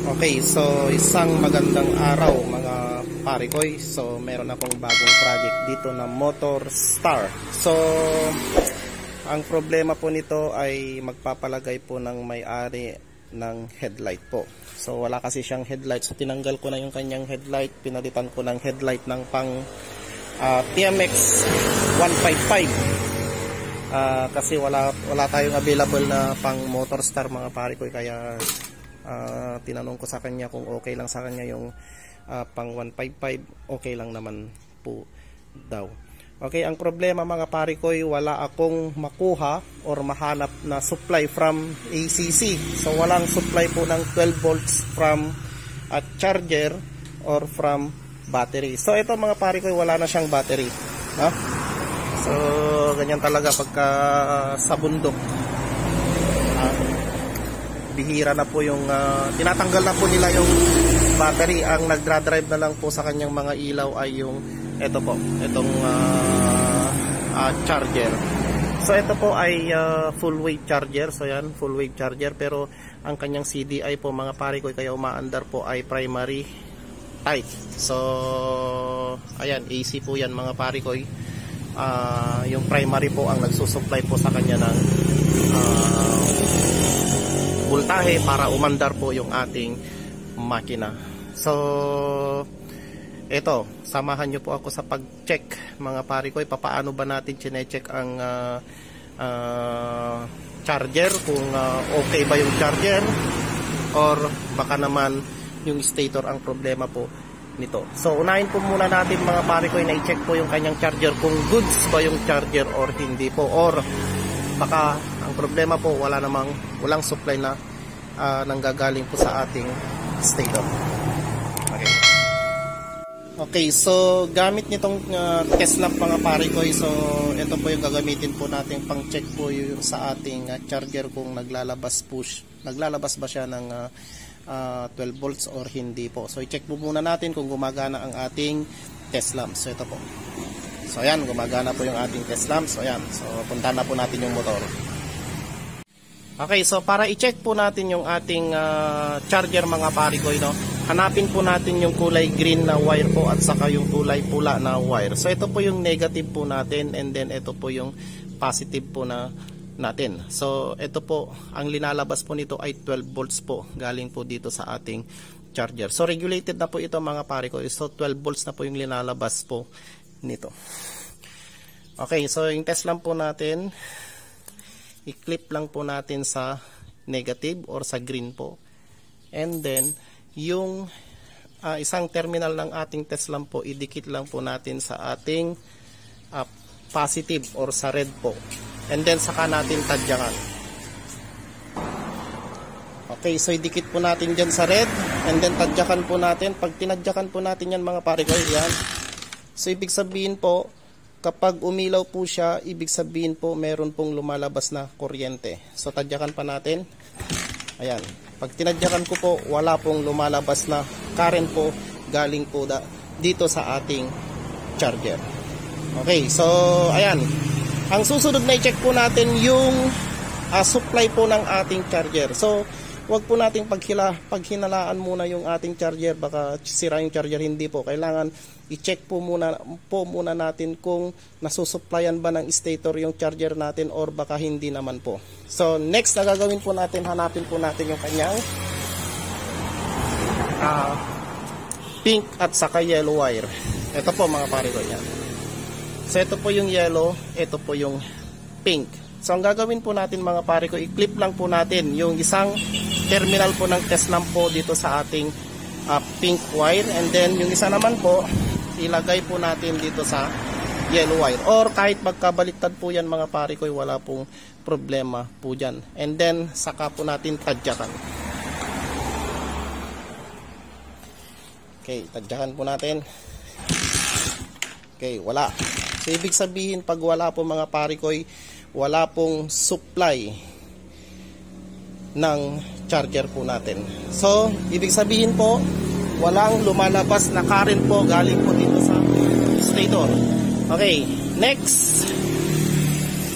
Okay, so isang magandang araw mga parikoy. So meron akong bagong project dito na Motor Star. So ang problema po nito ay magpapalagay po ng may-ari ng headlight po. So wala kasi siyang headlight. So tinanggal ko na yung kanyang headlight. Pinalitan ko ng headlight ng pang TMX 155. Kasi wala tayong available na pang Motor Star mga parikoy, kaya tinanong ko sa kanya kung okay lang sa kanya yung pang 155. Okay lang naman po daw. Okay, ang problema mga parikoy, wala akong makuha or mahanap na supply from ACC. So walang supply po ng 12 volts from a charger or from battery. So ito mga parikoy, wala na siyang battery. So ganyan talaga pagka sa bundok. Bihira na po yung tinatanggal na po nila yung battery. Ang nagdra-drive na lang po sa kanyang mga ilaw ay yung ito po, itong charger. So ito po ay full wave charger. So yan, full wave charger, pero ang kanyang CDI po mga parikoy, kaya umaandar po ay primary type. So ayan, AC po yan mga parikoy. Yung primary po ang nagsusupply po sa kanya ng voltahe para umandar po yung ating makina. So ito, samahan nyo po ako sa pag-check mga parikoy. Papaano ba natin chine-check ang charger, kung okay ba yung charger or baka naman yung stator ang problema po nito. So unahin po muna natin mga parikoy na i-check po yung kanyang charger, kung goods ba yung charger or hindi po, or baka ang problema po walang supply na nanggagaling po sa ating stator. Okay, so gamit nitong test lamp mga parikoy, so ito po yung gagamitin po natin pang check po yung sa ating charger, kung naglalabas ba siya ng 12 volts or hindi po. So i-check po muna natin kung gumagana ang ating test lamp. So ito po. So ayan, gumagana po yung ating test lamp. So ayan, so punta na po natin yung motor. Okay, so para i-check po natin yung ating charger mga parikoy, no, hanapin po natin yung kulay green na wire po at saka yung kulay pula na wire. So ito po yung negative po natin, and then ito po yung positive po na natin. So ito po, ang linalabas po nito ay 12 volts po, galing po dito sa ating charger. So regulated na po ito mga parikoy. So 12 volts na po yung linalabas po nito. Okay, so yung test lang po natin, i-clip lang po natin sa negative or sa green po. And then, yung isang terminal ng ating test lamp po, idikit lang po natin sa ating positive or sa red po. And then, saka natin tadyakan. Okay, so idikit po natin dyan sa red. And then, tadyakan po natin. Pag tinadyakan po natin yan mga parikoy, yan. So, ibig sabihin po, kapag umilaw po siya, ibig sabihin po meron pong lumalabas na kuryente. So tadyakan pa natin. Ayan. Pag tinadyakan ko po, wala pong lumalabas na current po galing po dito sa ating charger. Okay, so ayan. Ang susunod na i-check po natin yung supply po ng ating charger. So wag po nating paghinalaan muna yung ating charger, baka sira yung charger. Hindi po, kailangan i-check po muna natin kung nasusupplyan ba ng stator yung charger natin or baka hindi naman po. So next na gagawin po natin, hanapin po natin yung kanyang pink at saka yellow wire. Ito po mga parikoy yan. So ito po yung yellow, ito po yung pink. So ang gagawin po natin mga parikoy, i-clip lang po natin yung isang terminal po ng test lamp po dito sa ating pink wire, and then yung isa naman po ilagay po natin dito sa yellow wire, or kahit magkabaliktad po yan mga parikoy, wala pong problema po dyan. And then saka po natin tadyakan. Okay, tadyakan po natin. Okay, wala. So ibig sabihin, pag wala po mga parikoy, wala pong supply ng charger po natin. So ibig sabihin po, walang lumalabas na current po galing po dito sa stator. Okay, next,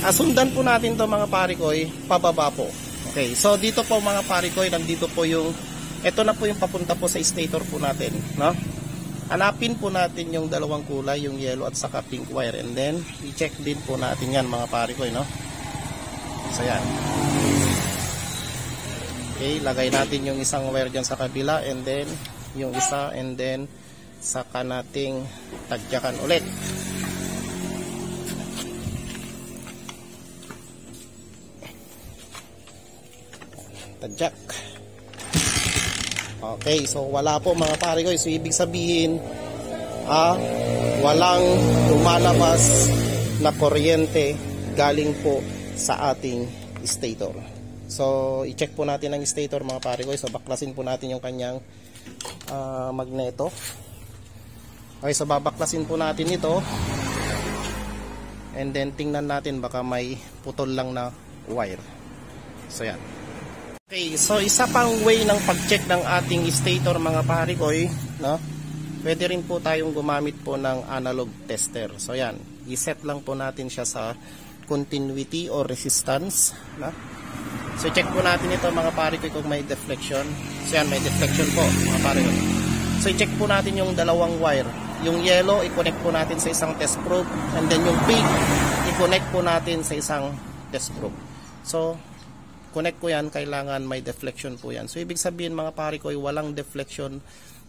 sundan po natin to mga parikoy, pababa po. Okay, so dito po mga parikoy, nandito po yung ito na po yung papunta po sa stator po natin, no? Hanapin po natin yung dalawang kulay, yung yellow at saka pink wire, and then i-check din po natin yan mga pare ko, no? So yan. Okay, lagay natin yung isang wire dyan sa kabila, and then yung isa, and then saka nating tagyakan ulit. Tadyak. Okay, so wala po mga pare ko. So ibig sabihin, walang lumalabas na kuryente galing po sa ating stator. So i-check po natin ang stator mga pare ko. So baklasin po natin yung kanyang magneto. Okay, so babaklasin po natin ito. And then tingnan natin baka may putol lang na wire. So yan. Okay, so isa pang way ng pag-check ng ating stator mga pare ko, no? Pwede rin po tayong gumamit po ng analog tester. So yan, i-set lang po natin siya sa continuity or resistance, no? So check po natin ito mga pare ko kung may deflection. So yan, may deflection po mga pare ko. So i-check po natin yung dalawang wire. Yung yellow, i-connect po natin sa isang test probe, and then yung pink, i-connect po natin sa isang test probe. So connect ko yan, kailangan may deflection po yan. So ibig sabihin mga pare ko, walang deflection,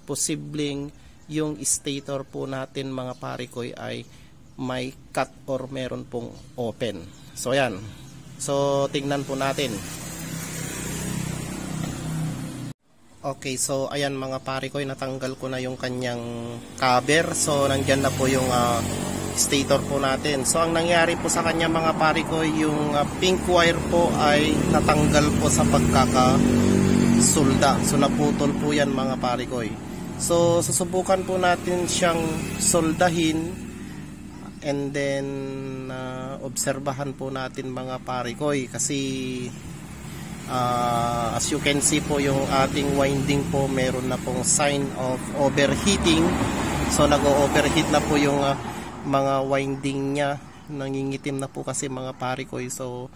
posibleng yung stator po natin mga pare ko ay may cut or meron pong open. So yan. So tingnan po natin. Okay, so ayan mga pare ko, natanggal ko na yung kanyang cover. So nandyan na po yung stator po natin. So ang nangyari po sa kanya mga pare ko, yung pink wire po ay natanggal po sa pagkakasulda. So naputol po yan mga pare ko. So susubukan po natin siyang soldahin, and then obserbahan po natin mga pare ko, kasi as you can see po yung ating winding po meron na pong sign of overheating. So nag-overheat na po yung mga winding niya, nangingitim na po kasi mga pare ko. So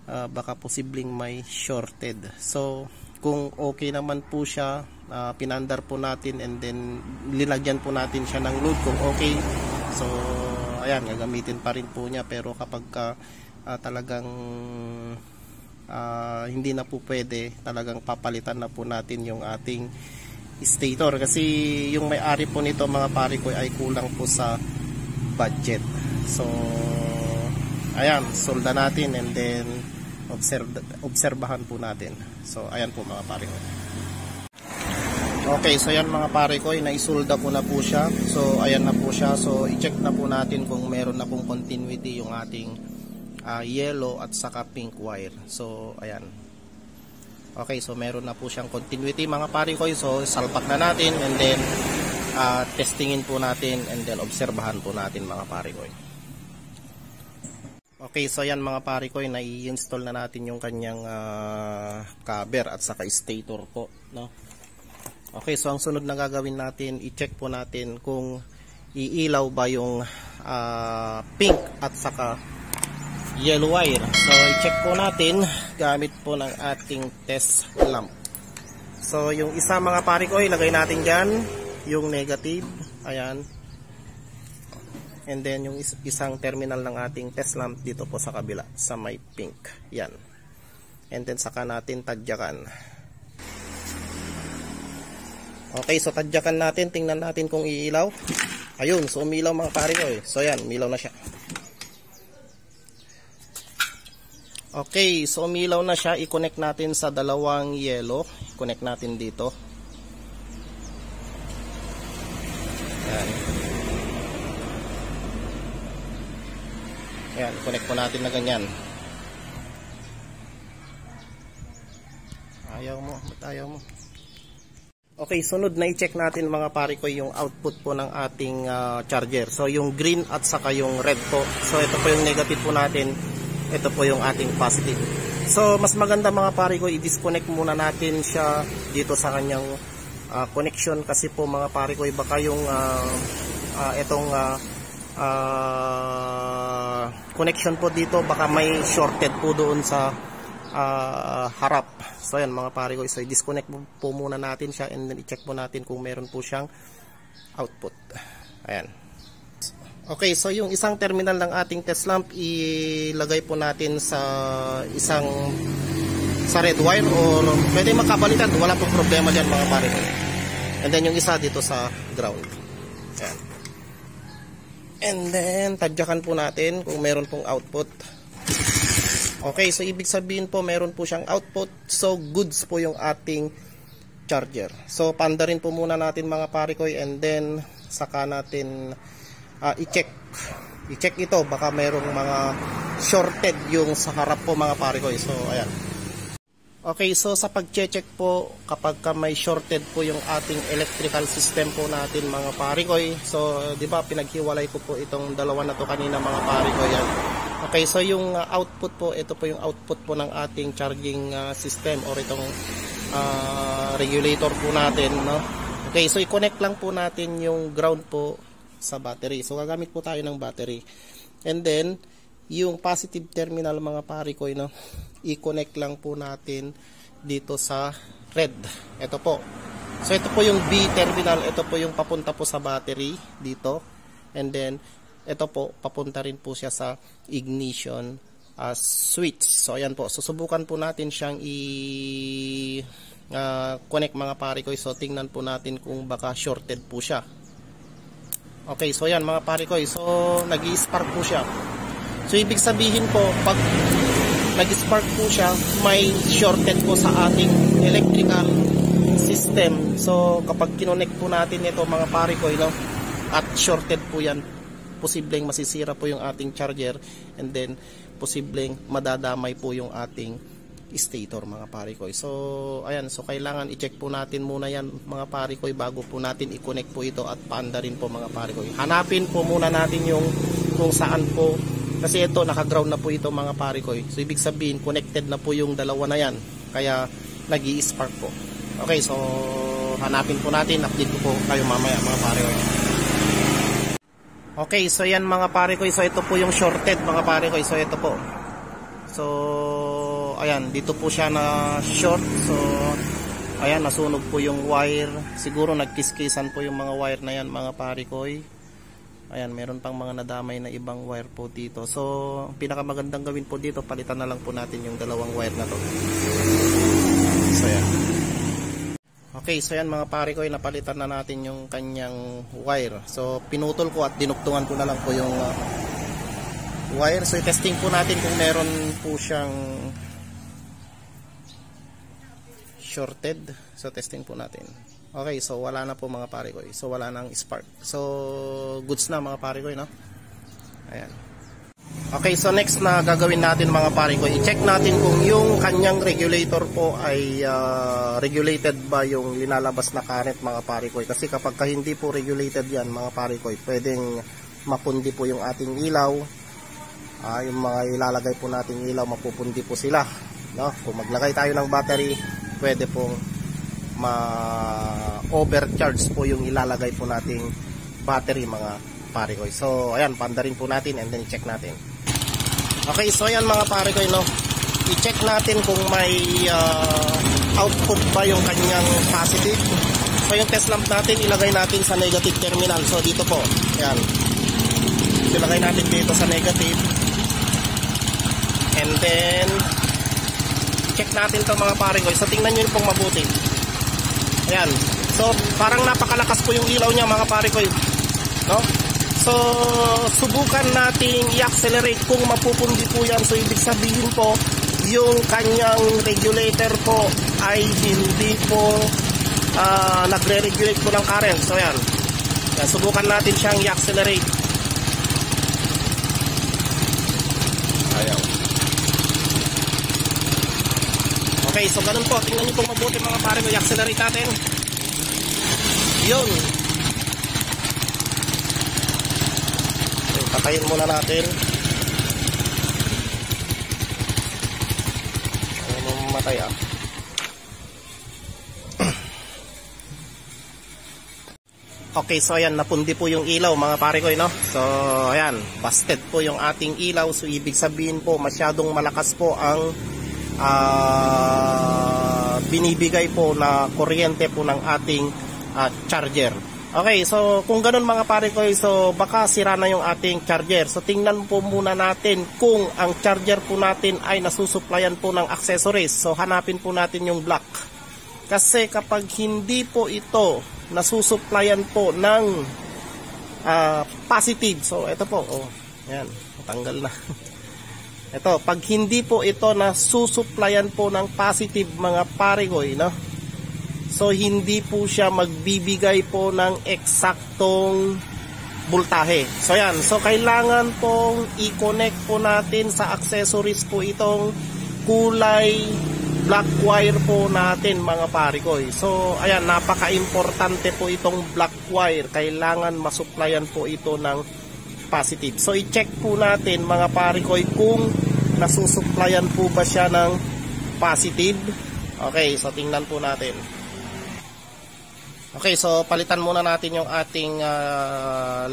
baka posibleng may shorted. So kung okay naman po siya, pinandar po natin, and then linagyan po natin siya ng load kung okay. So ayan, gagamitin pa rin po niya. Pero kapag talagang hindi na po pwede, talagang papalitan na po natin yung ating stator, kasi yung may-ari po nito mga pare ko ay kulang po sa budget. So ayan, solda natin, and then obserbahan po natin. So ayan po mga pare ko. Okay, so ayan mga pare ko, naisolda ko na po siya. So ayan na po siya. So i-check na po natin kung meron na pong continuity yung ating yellow at saka pink wire. So ayan. Okay, so meron na po siyang continuity mga pare ko. So salpak na natin, and then testingin po natin, and then obserbahan po natin mga pare ko. Okay, so yan mga pare ko, nai-install na natin yung kanyang cover at saka stator po, no? Okay, so ang sunod na gagawin natin, i-check po natin kung iilaw ba yung pink at saka yellow wire. So i-check po natin gamit po ng ating test lamp. So yung isa mga pare ko, ilagay natin dyan yung negative, ayan, and then yung isang terminal ng ating test lamp dito po sa kabila sa may pink, yan, and then saka natin tadyakan. Okay, so tadyakan natin, tingnan natin kung iilaw. Ayun, so umilaw mga pare ko. So yan, umilaw na siya. Okay, so umilaw na siya. I-connect natin sa dalawang yellow. I-connect natin dito. Yan. Yan, connect po natin na ganyan. Ayaw mo, ba't ayaw mo? Okay, sunod na i-check natin mga pare ko yung output po ng ating charger. So yung green at saka yung red po. So ito po yung negative po natin. Ito po yung ating positive. So mas maganda mga pare ko, i-disconnect muna natin siya dito sa kanyang connection, kasi po mga pare ko, baka yung itong connection po dito, baka may shorted po doon sa harap. So ayan mga pare ko, so i-disconnect po muna natin siya and then i-check po natin kung meron po siyang output. Ayan. Okay, so yung isang terminal ng ating test lamp ilagay po natin sa red wire or pwede makabalikan, wala pong problema diyan mga pare ko. And then yung isa dito sa ground. Ayan. And then tadyakan po natin kung meron pong output. Okay, so ibig sabihin po meron po siyang output, so goods po yung ating charger. So panda rin po muna natin mga pare ko and then saka natin i-check ito, baka merong mga shorted yung sa harap po mga pare ko. So ayan. Okay, so sa pag-check po kapag may shorted po yung ating electrical system po natin mga pare ko, so di ba pinaghiwalay ko po itong dalawa na to kanina mga pare ko yan. Okay, so yung output po, ito po yung output po ng ating charging system or itong regulator po natin, no? Okay, so i-connect lang po natin yung ground po sa battery. So gagamit po tayo ng battery. And then yung positive terminal mga pare ko, no, i-connect lang po natin dito sa red. Ito po. So ito po yung B terminal, ito po yung papunta po sa battery dito. And then ito po papunta rin po siya sa ignition switch. So ayan po. Susubukan po natin siyang connect mga pare ko. So tingnan po natin kung baka shorted po siya. Okay, so ayan mga pare ko. So nag-i-spark po siya. So ibig sabihin po pag nag-spark po siya, may shorted po sa ating electrical system. So kapag kinonect po natin ito mga pare ko, no, at shorted po yan, posibleng masisira po yung ating charger and then posibleng madadamay po yung ating stator mga pare ko. So ayan, so kailangan i-check po natin muna yan mga pare ko bago po natin i-connect po ito at paanda rin po mga pare ko. Hanapin po muna natin yung kung saan po, kasi ito naka-ground na po ito mga pare ko. So ibig sabihin connected na po yung dalawa na yan, kaya nag-i-spark po. Okay, so hanapin po natin, update ko po kayo mamaya mga pare ko. Okay, so yan mga pare ko, so ito po yung shorted mga pare ko, so ito po. So ayan, dito po siya na short. So ayan, nasunog po yung wire. Siguro nagkiskisan po yung mga wire na yan mga pare ko. Ayan, meron pang mga nadamay na ibang wire po dito. So pinakamagandang gawin po dito, palitan na lang po natin yung dalawang wire na to. So ayan. Okay, so yan mga pare ko, napalitan na natin yung kanyang wire. So pinutol ko at dinuktungan ko na lang po yung wire. So testing po natin kung meron po siyang shorted. So testing po natin. Okay, so wala na po mga pare ko. So wala nang spark. So goods na mga pare ko, no? Ayan. Okay, so next na gagawin natin mga pare ko, i-check natin kung yung kanyang regulator po ay regulated ba yung linalabas na current mga pare ko. Kasi kapag hindi po regulated yan mga pare ko, pwedeng mapundi po yung ating ilaw. Yung mga ilalagay po nating ilaw, mapupundi po sila, no? Kung maglagay tayo ng battery, pwede pong ma-overcharge po yung ilalagay po nating battery mga pare ko. So ayan, pandarin po natin and then check natin. Okay, so ayan mga pare ko, no, i-check natin kung may output ba yung kanyang positive. So yung test lamp natin, ilagay natin sa negative terminal. So dito po, ayan, ilagay natin dito sa negative. And then check natin to mga pare ko. So tingnan nyo pong mabuti. Ayan, so parang napakalakas po yung ilaw niya mga pare ko, no? So subukan nating i-accelerate kung mapupundi po yan. So ibig sabihin po yung kanyang regulator po ay hindi po nagre-regulate po ng current. So yan, subukan natin siyang i-accelerate. Ayaw. Okay, so ganun po, tingnan nyo pong mabuti mga pare ko, i-accelerate natin. Yun. Patayin muna natin. Ayaw mo mamatay Okay, so ayan, napundi po yung ilaw mga pare ko, no? So ayan, busted po yung ating ilaw. So ibig sabihin po masyadong malakas po ang binibigay po na kuryente po ng ating charger. Okay, so kung ganun mga pare ko, so baka sira na yung ating charger. So tingnan po muna natin kung ang charger po natin ay nasusuplayan po ng accessories. So hanapin po natin yung black. Kasi kapag hindi po ito nasusuplayan po ng positive, so ito po, oh, yan, matanggal na. Ito, pag hindi po ito nasusuplayan po ng positive mga pare ko, no? So hindi po siya magbibigay po ng eksaktong voltahe. So yan, so kailangan pong i-connect po natin sa accessories po itong kulay black wire po natin mga pare ko. So ayan, napaka-importante po itong black wire. Kailangan masuplayan po ito ng positive. So i-check po natin mga pare ko kung nasusuplayan po ba siya ng positive. Okay, so tingnan po natin. Okay, so palitan muna natin yung ating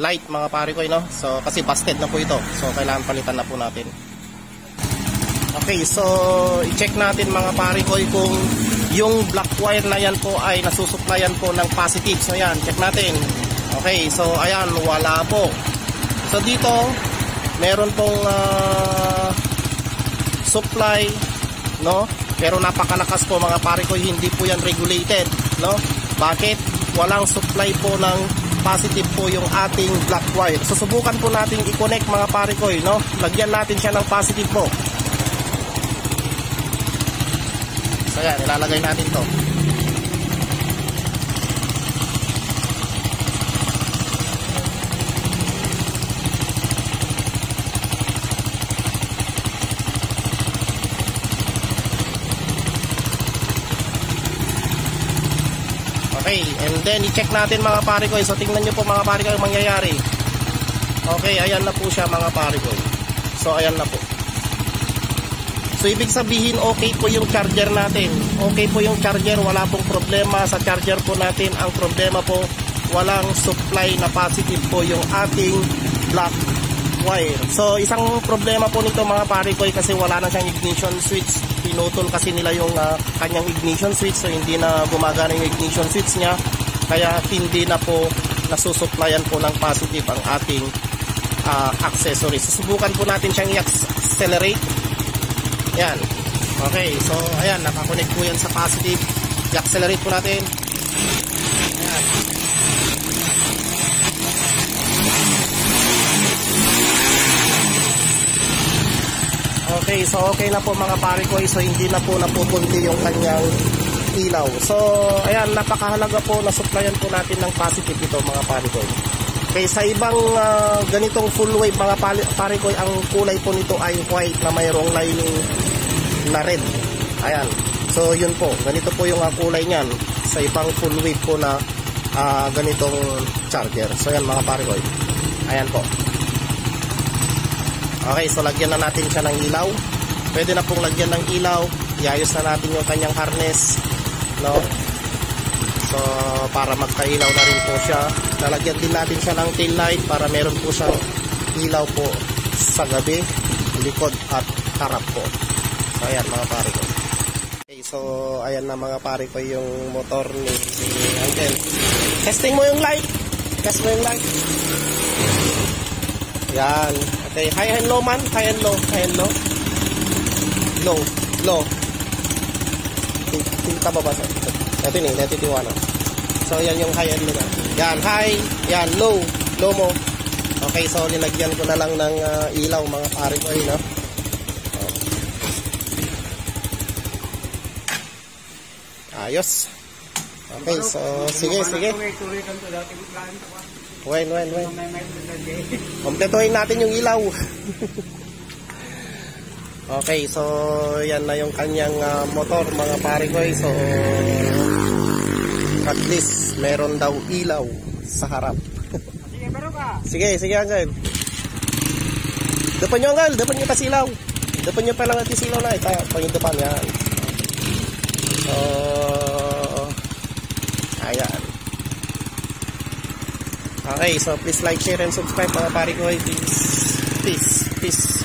light mga pare ko, no? So kasi busted na po ito. So kailangan palitan na po natin. Okay, so i-check natin mga pare ko kung yung black wire na yan po ay nasusuplayan po ng positive. So yan, check natin. Okay, so ayan, wala po. So dito meron pong supply, no? Pero napakalakas po mga pare ko, hindi po yan regulated, no? Bakit? Walang supply po ng positive po yung ating black wire. So subukan po natin i-connect mga pare ko, no? Lagyan natin siya ng positive po. So yan, ilalagay natin to. Okay, and then i-check natin mga pare ko. So tingnan nyo po mga pare ko yung mangyayari. Okay, ayan na po siya mga pare ko. So ayan na po. So ibig sabihin okay po yung charger natin. Okay po yung charger, wala pong problema sa charger po natin. Ang problema po, walang supply na positive po yung ating black wire. So isang problema po nito mga pare ko kasi wala na siyang ignition switch. Pinutol kasi nila yung kanyang ignition switch, so hindi na gumagana yung ignition switch niya, kaya hindi na po nasusuplayan po ng positive ang ating accessories. Susubukan po natin siyang i-accelerate. Yan. Okay, so ayan, nakakonect po yan sa positive. I-accelerate po natin. Ayan. Okay, so okay na po mga pare ko. So hindi na po napupunti yung kanyang ilaw. So ayan, napakahalaga po na supplyan po natin ng positive ito mga pare ko. Okay, sa ibang ganitong full wave mga pare ko, ang kulay po nito ay white na mayroong lining na red. Ayan. So yun po, ganito po yung kulay niyan sa ibang full wave po na ganitong charger. So ayan mga pare ko. Ayan po. Okay, so lagyan na natin siya ng ilaw. Pwede na pong lagyan ng ilaw. Iayos na natin yung kanyang harness, no? So para magka-ilaw na rin po siya. Lalagyan din natin siya ng tail light para meron po siyang ilaw po sa gabi, likod at harap po. So ayan mga pare ko. Okay, so ayan na mga pare ko yung motor ni Uncle. Testing mo yung light. Test mo yung light. Yan. Okay, high and low man. High and low. High and low. Low. Low. Tingka ba ba? Ito ni, natitiwala. So, yan yung high and low na. Yan, high. Yan, low. Low mo. Okay, so nilagyan ko na lang ng ilaw mga pare ko, no? Ayos. Okay, so, sige. When. Kompletuhin natin yung ilaw. Okay, so yan na yung kanyang motor mga pare ko. So at least meron daw ilaw sa harap. Sige, Uncle. Depan nyo Uncle, pasilaw. Depan nyo pa lang natin silaw na. Ito, pang yung depan yan. So ayan. Okay, so please like, share, and subscribe mga pare ko. Peace.